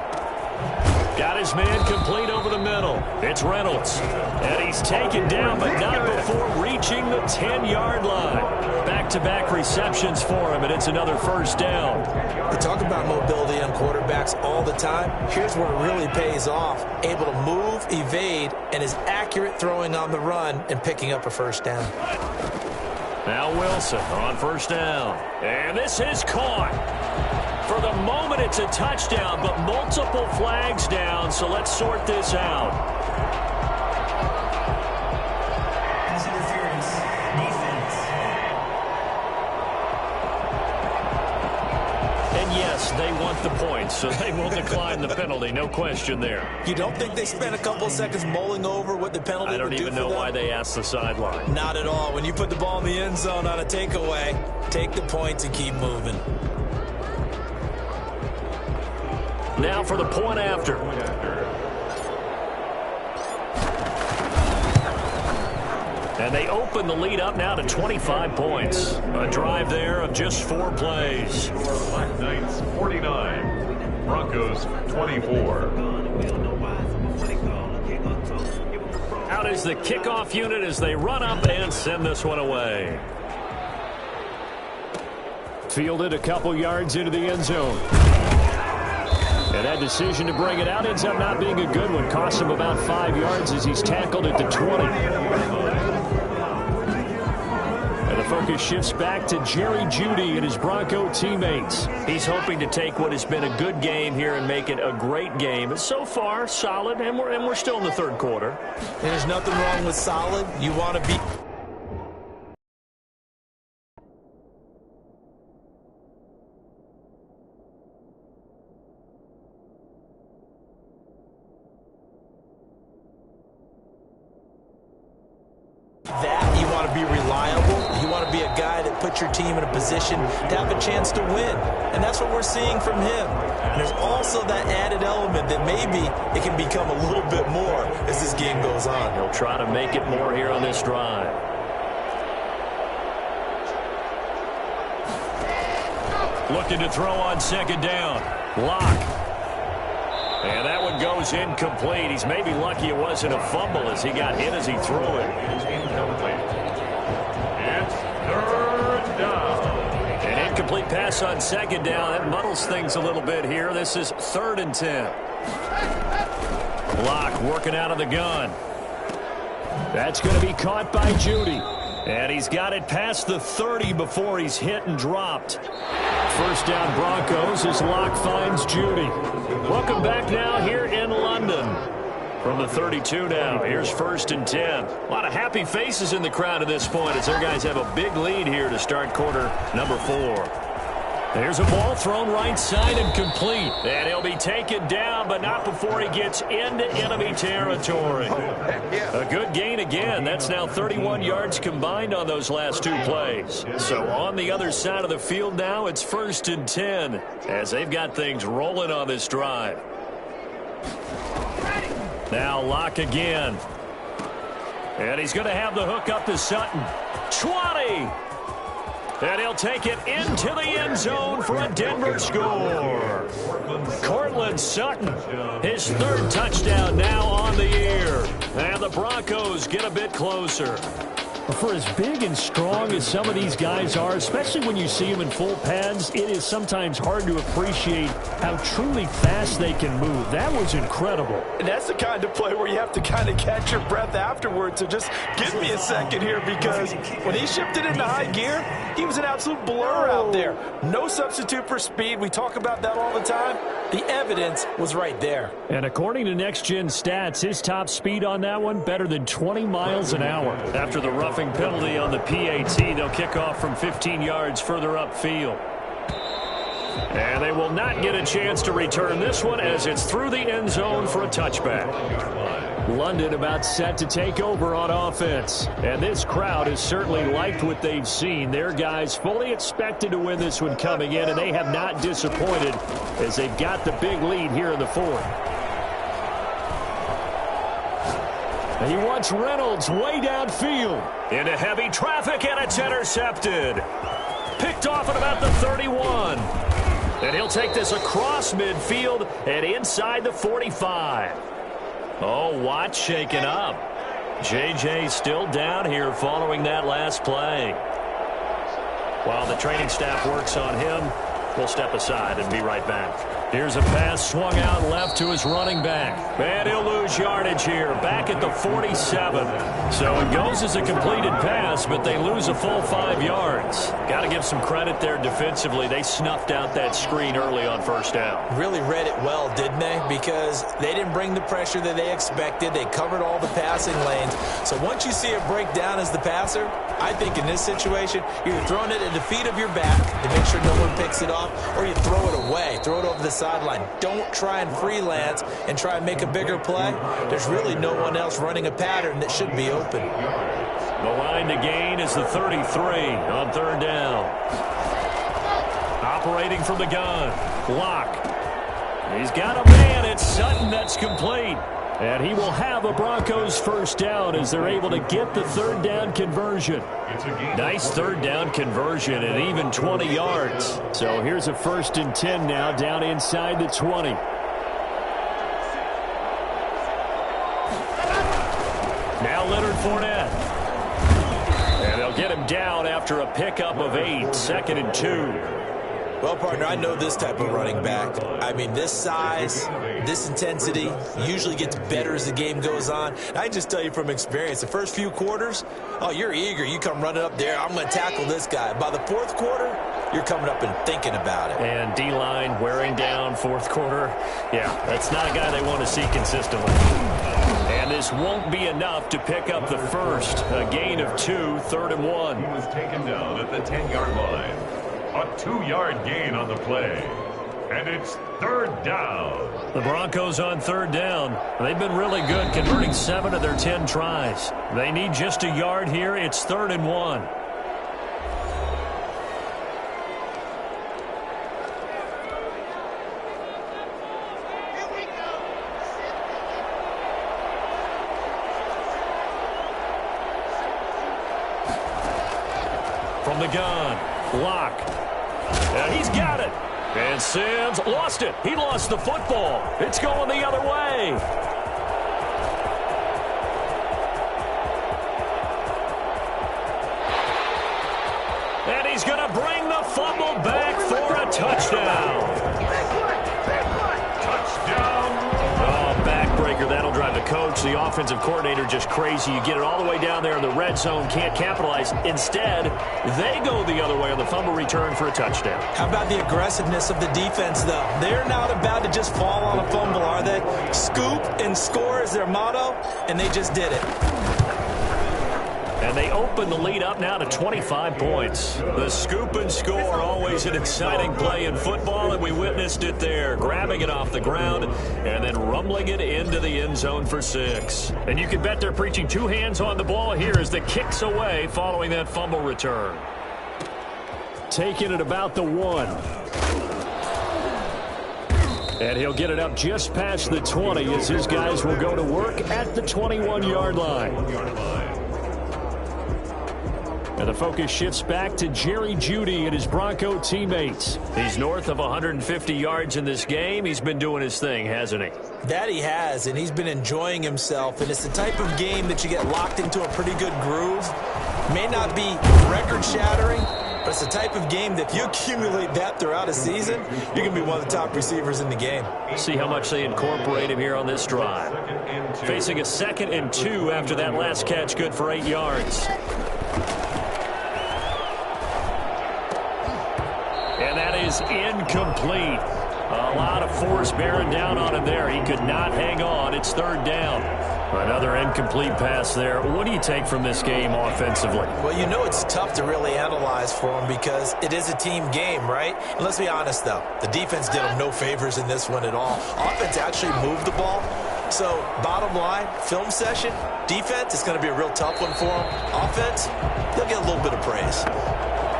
Got his man complete over the middle. It's Reynolds. And he's taken down, but not before reaching the 10-yard line. Back-to-back receptions for him, and it's another first down. We talk about mobility on quarterbacks all the time. Here's where it really pays off. Able to move, evade, and is accurate throwing on the run and picking up a first down. Now Wilson on first down. And this is caught. For the moment, it's a touchdown, but multiple flags down, so let's sort this out. Pass interference, defense. And yes, they want the points, so they will decline the penalty, no question there. You don't think they spent a couple seconds mulling over what the penalty I don't would do even for know them? why they asked the sideline. Not at all. When you put the ball in the end zone on a takeaway, take the points and keep moving. Now for the point after. And they open the lead up now to 25 points. A drive there of just 4 plays. Black Knights 49. Broncos 24. Out is the kickoff unit as they run up and send this one away. Fielded a couple yards into the end zone. And that decision to bring it out ends up not being a good one. Cost him about 5 yards as he's tackled at the 20. And the focus shifts back to Jerry Jeudy and his Bronco teammates. He's hoping to take what has been a good game here and make it a great game. So far, solid, and we're still in the third quarter. And there's nothing wrong with solid. You want to be... that, you want to be reliable. You want to be a guy that puts your team in a position to have a chance to win. And that's what we're seeing from him. And there's also that added element that maybe it can become a little bit more as this game goes on. He'll try to make it more here on this drive. Looking to throw on second down. Lock. And that one goes incomplete. He's maybe lucky it wasn't a fumble as he got hit as he threw it. It's third down. An incomplete pass on second down. That muddles things a little bit here. This is 3rd and 10. Lock working out of the gun. That's going to be caught by Jeudy. And he's got it past the 30 before he's hit and dropped. First down Broncos as Lock finds Jeudy. Welcome back now here in London. From the 32 now, here's 1st and 10. A lot of happy faces in the crowd at this point as their guys have a big lead here to start quarter number 4. There's a ball thrown right side and complete. And he'll be taken down, but not before he gets into enemy territory. A good gain again. That's now 31 yards combined on those last 2 plays. So on the other side of the field now, it's 1st and 10 as they've got things rolling on this drive. Now Lock again. And he's going to have the hook up to Sutton. 20! And he'll take it into the end zone for a Denver score. Cortland Sutton, his 3rd touchdown now on the year. And the Broncos get a bit closer. For as big and strong as some of these guys are, especially when you see them in full pads, it is sometimes hard to appreciate how truly fast they can move. That was incredible. And that's the kind of play where you have to kind of catch your breath afterwards. So just give me a second here, because when he shifted into high gear, he was an absolute blur out there. No substitute for speed. We talk about that all the time. The evidence was right there. And according to Next Gen Stats, his top speed on that one, better than 20 miles an hour. After the roughing penalty on the PAT, they'll kick off from 15 yards further upfield. And they will not get a chance to return this one as it's through the end zone for a touchback. London about set to take over on offense. And this crowd has certainly liked what they've seen. Their guys fully expected to win this one coming in, and they have not disappointed as they've got the big lead here in the 4th. And he wants Reynolds way downfield. Into heavy traffic, and it's intercepted. Picked off at about the 31. And he'll take this across midfield and inside the 45. Oh, Watt shaken up. J.J. still down here following that last play. While the training staff works on him, we'll step aside and be right back. Here's a pass swung out left to his running back. And he'll lose yardage here, back at the 47. So it goes as a completed pass, but they lose a full 5 yards. Got to give some credit there defensively. They snuffed out that screen early on 1st down. Really read it well, didn't they? Because they didn't bring the pressure that they expected. They covered all the passing lanes. So once you see it break down as the passer, I think in this situation, you're throwing it at the feet of your back to make sure no one picks it off, or you throw it away, throw it over the sideline. Don't try and freelance and try and make a bigger play. There's really no one else running a pattern that should be open. The line to gain is the 33 on 3rd down. Operating from the gun. Lock. He's got a man. It's Sutton that's complete. And he will have a Broncos first down as they're able to get the third down conversion. Nice third down conversion and even 20 yards. So here's a 1st and 10 now down inside the 20. Now Leonard Fournette. And they'll get him down after a pickup of 8, 2nd and 2. Well, partner, I know this type of running back. I mean, this size, this intensity usually gets better as the game goes on. And I just tell you from experience, the first few quarters, oh, you're eager. You come running up there, I'm going to tackle this guy. By the 4th quarter, you're coming up and thinking about it. And D-line wearing down 4th quarter. Yeah, that's not a guy they want to see consistently. And this won't be enough to pick up the first. A gain of 2, 3rd and 1. He was taken down at the 10-yard line. A 2-yard gain on the play. And it's 3rd down. The Broncos on 3rd down. They've been really good, converting 7 of their 10 tries. They need just a yard here. It's 3rd and 1. From the gun, Lock. And he's got it. And Sims lost it. He lost the football. It's going the other way. And he's going to bring the fumble back for a touchdown. Touchdown. Oh, backbreaker. That'll drive the coach, the offensive coordinator, just crazy. You get it all the way down there in the red zone, can't capitalize. Instead, they go the other way on the fumble return for a touchdown. How about the aggressiveness of the defense, though? They're not about to just fall on a fumble, are they? Scoop and score is their motto, and they just did it. And they open the lead up now to 25 points. The scoop and score, always an exciting play in football, and we witnessed it there. Grabbing it off the ground and then rumbling it into the end zone for 6. And you can bet they're preaching 2 hands on the ball here as the kick's away following that fumble return. Taking it about the 1. And he'll get it up just past the 20 as his guys will go to work at the 21-yard line. And the focus shifts back to Jerry Jeudy and his Bronco teammates. He's north of 150 yards in this game. He's been doing his thing, hasn't he? That he has, and he's been enjoying himself. And it's the type of game that you get locked into a pretty good groove. May not be record-shattering, but it's the type of game that if you accumulate that throughout a season, you're going to be one of the top receivers in the game. See how much they incorporate him here on this drive. Facing a 2nd and 2 after that last catch, good for 8 yards. And that is incomplete. A lot of force bearing down on him there. He could not hang on. It's 3rd down. Another incomplete pass there. What do you take from this game offensively? Well, you know it's tough to really analyze for them because it is a team game, right? And let's be honest, though. The defense did them no favors in this one at all. Offense actually moved the ball. So, bottom line, film session, defense, it's going to be a real tough one for them. Offense, they'll get a little bit of praise.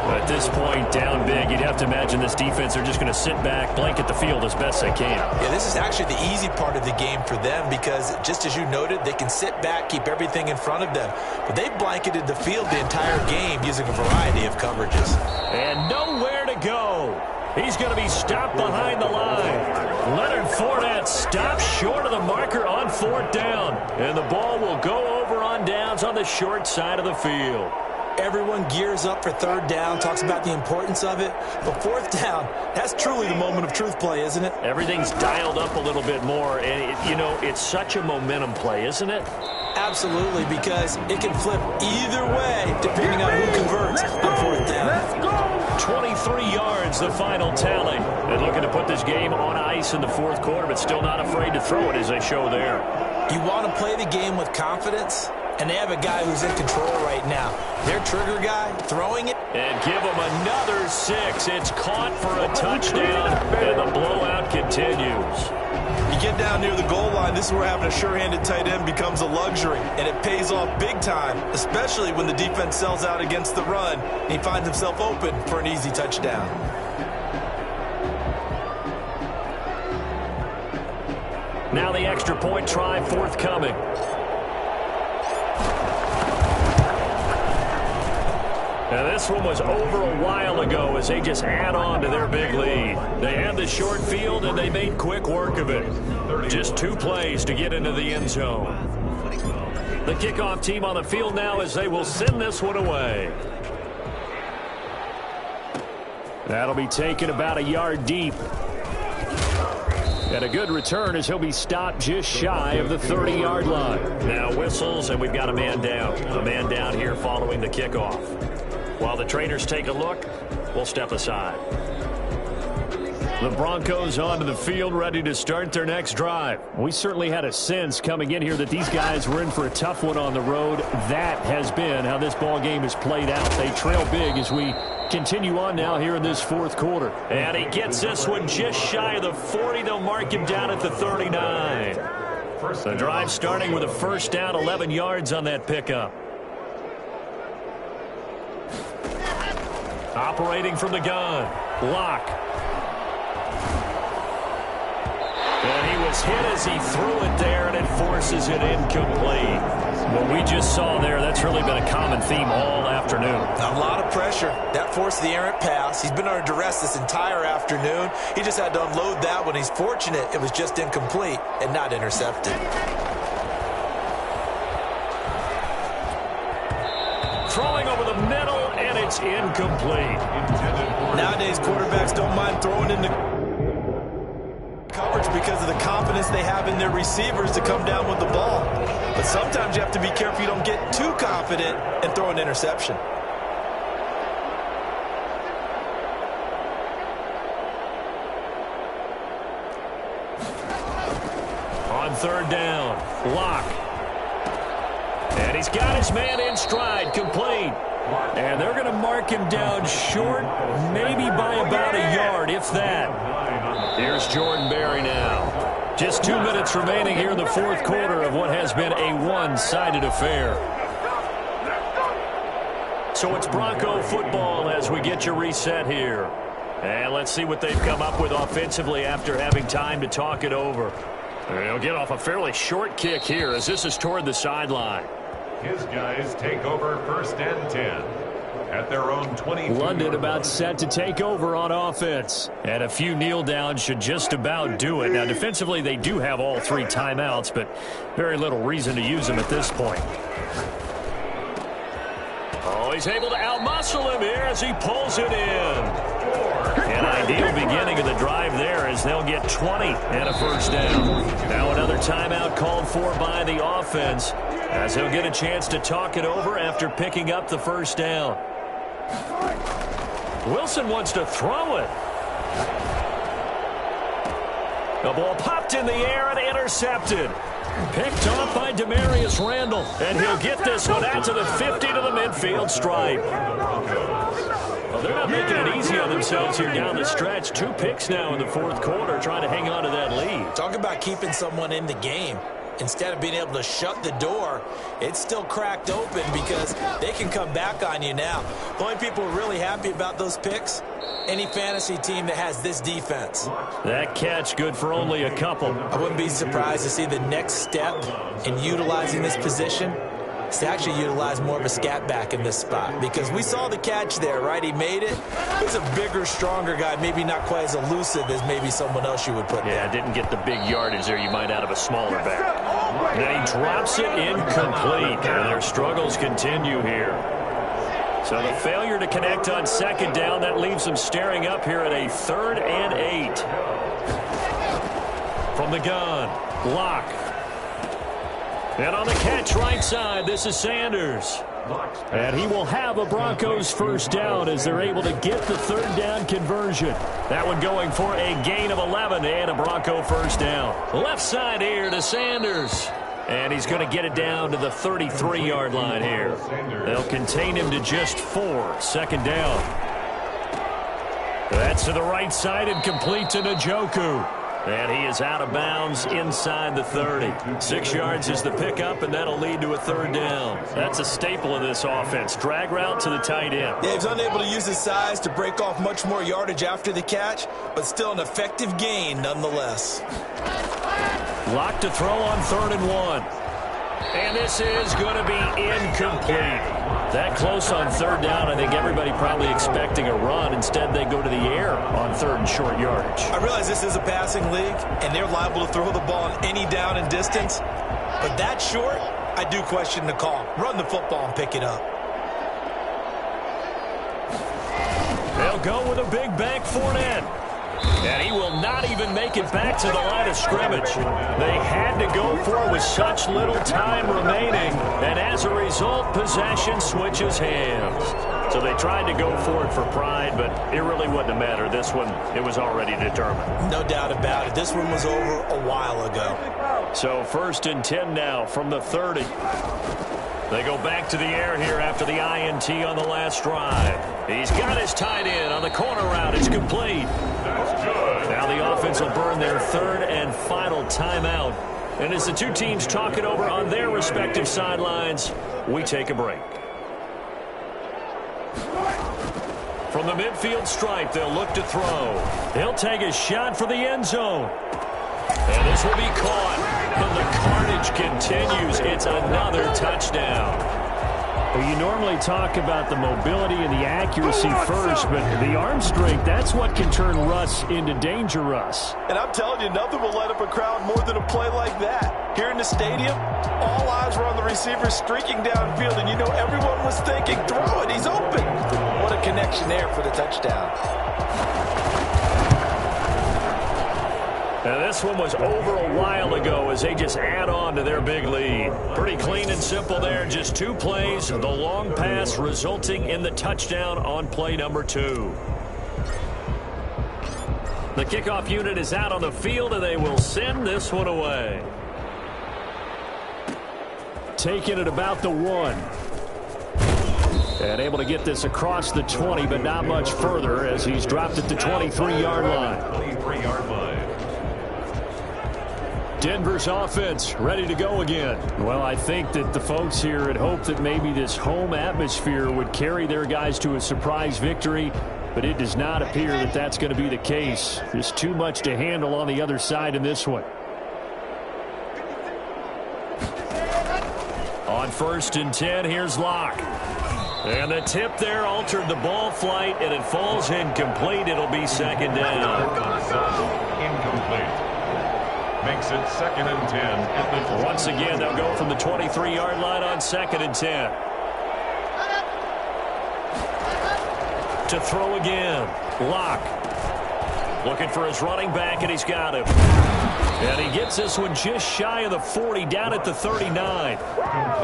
At this point, down big, you'd have to imagine this defense are just going to sit back, blanket the field as best they can. Yeah, this is actually the easy part of the game for them because, just as you noted, they can sit back, keep everything in front of them. But they've blanketed the field the entire game using a variety of coverages. And nowhere to go. He's going to be stopped behind the line. Leonard Fournette stops short of the marker on 4th down. And the ball will go over on downs on the short side of the field. Everyone gears up for 3rd down, talks about the importance of it. But 4th down, that's truly the moment of truth play, isn't it? Everything's dialed up a little bit more. And, it's such a momentum play, isn't it? Absolutely, because it can flip either way depending on who converts on 4th down. Let's go! 23 yards, the final tally. They're looking to put this game on ice in the 4th quarter, but still not afraid to throw it as they show there. You want to play the game with confidence? And they have a guy who's in control right now. Their trigger guy throwing it. And give them another 6. It's caught for a touchdown, and the blowout continues. You get down near the goal line, this is where having a sure-handed tight end becomes a luxury, and it pays off big time, especially when the defense sells out against the run, and he finds himself open for an easy touchdown. Now the extra point try forthcoming. Now this one was over a while ago as they just add on to their big lead. They had the short field and they made quick work of it. Just 2 plays to get into the end zone. The kickoff team on the field now as they will send this one away. That'll be taken about a yard deep. And a good return as he'll be stopped just shy of the 30-yard line. Now whistles, and we've got a man down. A man down here following the kickoff. While the trainers take a look, we'll step aside. The Broncos onto the field, ready to start their next drive. We certainly had a sense coming in here that these guys were in for a tough one on the road. That has been how this ball game has played out. They trail big as we continue on now here in this fourth quarter. And he gets this one just shy of the 40. They'll mark him down at the 39. The drive starting with a first down, 11 yards on that pickup. Operating from the gun, Locke. And he was hit as he threw it there, and it forces it incomplete. What we just saw there, that's really been a common theme all afternoon. A lot of pressure. That forced the errant pass. He's been under duress this entire afternoon. He just had to unload that one. He's fortunate it was just incomplete and not intercepted. Throwing over the middle, and it's incomplete. Nowadays, quarterbacks don't mind throwing into coverage because of the confidence they have in their receivers to come down with the ball. But sometimes you have to be careful you don't get too confident and throw an interception. On third down, Locke. And he's got his man in stride, complete. And they're going to mark him down short, maybe by about a yard, if that. Here's Jordan Berry now. Just 2 minutes remaining here in the fourth quarter of what has been a one-sided affair. So it's Bronco football as we get your reset here. And let's see what they've come up with offensively after having time to talk it over. They'll get off a fairly short kick here as this is toward the sideline. His guys take over first and 10 at their own 20. London about set to take over on offense. And a few kneel downs should just about do it. Now, defensively, they do have all 3 timeouts, but very little reason to use them at this point. Oh, he's able to outmuscle him here as he pulls it in. An ideal beginning of the drive there as they'll get 20 and a first down. Now another timeout called for by the offense as he'll get a chance to talk it over after picking up the first down. Wilson wants to throw it. The ball popped in the air and intercepted. Picked off by Demarius Randall. And he'll get this one out to the 50 to the midfield stripe. Well, they're not making it easy on themselves here down the stretch. 2 picks now in the fourth quarter trying to hang on to that lead. Talk about keeping someone in the game. Instead of being able to shut the door, it's still cracked open because they can come back on you now. The only people who are really happy about those picks, any fantasy team that has this defense. That catch good for only a couple. I wouldn't be surprised to see the next step in utilizing this position is to actually utilize more of a scat back in this spot, because we saw the catch there, right? He made it. He's a bigger, stronger guy, maybe not quite as elusive as maybe someone else you would put there. Didn't get the big yardage there you might out of a smaller back. Then he drops it incomplete, and their struggles continue here. So the failure to connect on second down, that leaves them staring up here at a 3rd and 8. From the gun, Locke. And on the catch right side, this is Sanders. And he will have a Broncos first down as they're able to get the 3rd down conversion. That one going for a gain of 11 and a Bronco first down. Left side here to Sanders. And he's going to get it down to the 33-yard line here. They'll contain him to just 4. Second down. That's to the right side and complete to Njoku. And he is out of bounds inside the 30. 6 yards is the pickup, and that'll lead to a 3rd down. That's a staple of this offense. Drag route to the tight end. Yeah, he's unable to use his size to break off much more yardage after the catch, but still an effective gain nonetheless. Locked to throw on 3rd and 1. And this is going to be incomplete. That close on 3rd down, I think everybody probably expecting a run. Instead, they go to the air on 3rd and short yardage. I realize this is a passing league, and they're liable to throw the ball on any down and distance. But that short, I do question the call. Run the football and pick it up. They'll go with a big bank Fournette. And he will not even make it back to the line of scrimmage. They had to go for it with such little time remaining. And as a result, possession switches hands. So they tried to go for it for pride, but it really wouldn't have mattered. This one, it was already determined. No doubt about it. This one was over a while ago. So 1st and 10 now from the 30. They go back to the air here after the INT on the last drive. He's got his tight end on the corner route. It's complete. That's good. Now the offense will burn their 3rd and final timeout. And as the two teams talk it over on their respective sidelines, we take a break. From the midfield stripe, they'll look to throw. He'll take a shot for the end zone. And this will be caught. And the carnage continues. It's another touchdown. Well, you normally talk about the mobility and the accuracy first, but the arm strength, that's what can turn Russ into danger Russ. And I'm telling you, nothing will light up a crowd more than a play like that. Here in the stadium, all eyes were on the receiver streaking downfield, and you know everyone was thinking, throw it, he's open. What a connection there for the touchdown. Now this one was over a while ago as they just add on to their big lead. Pretty clean and simple there. Just 2 plays. The long pass resulting in the touchdown on play number 2. The kickoff unit is out on the field, and they will send this one away. Taking it about the 1. And able to get this across the 20, but not much further as he's dropped at the 23-yard line. 23-yard line. Denver's offense ready to go again. Well, I think that the folks here had hoped that maybe this home atmosphere would carry their guys to a surprise victory, but it does not appear that that's going to be the case. There's too much to handle on the other side in this one. On 1st and 10, here's Locke. And the tip there altered the ball flight, and it falls incomplete. It'll be 2nd down. Incomplete. Makes it 2nd and 10. Once again, they'll go from the 23-yard line on 2nd and 10. To throw again. Locke. Looking for his running back, and he's got him. And he gets this one just shy of the 40, down at the 39.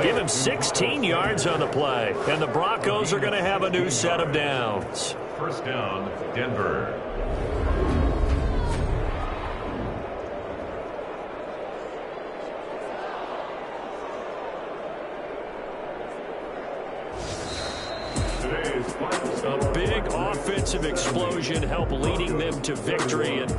Give him 16 yards on the play. And the Broncos are going to have a new set of downs. 1st down, Denver. A big offensive explosion helped leading them to victory. And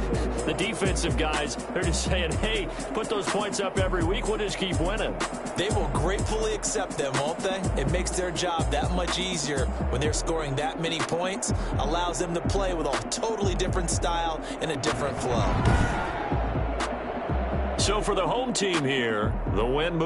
the defensive guys, they're just saying, hey, put those points up every week. We'll just keep winning. They will gratefully accept them, won't they? It makes their job that much easier when they're scoring that many points. Allows them to play with a totally different style and a different flow. So for the home team here, the win moves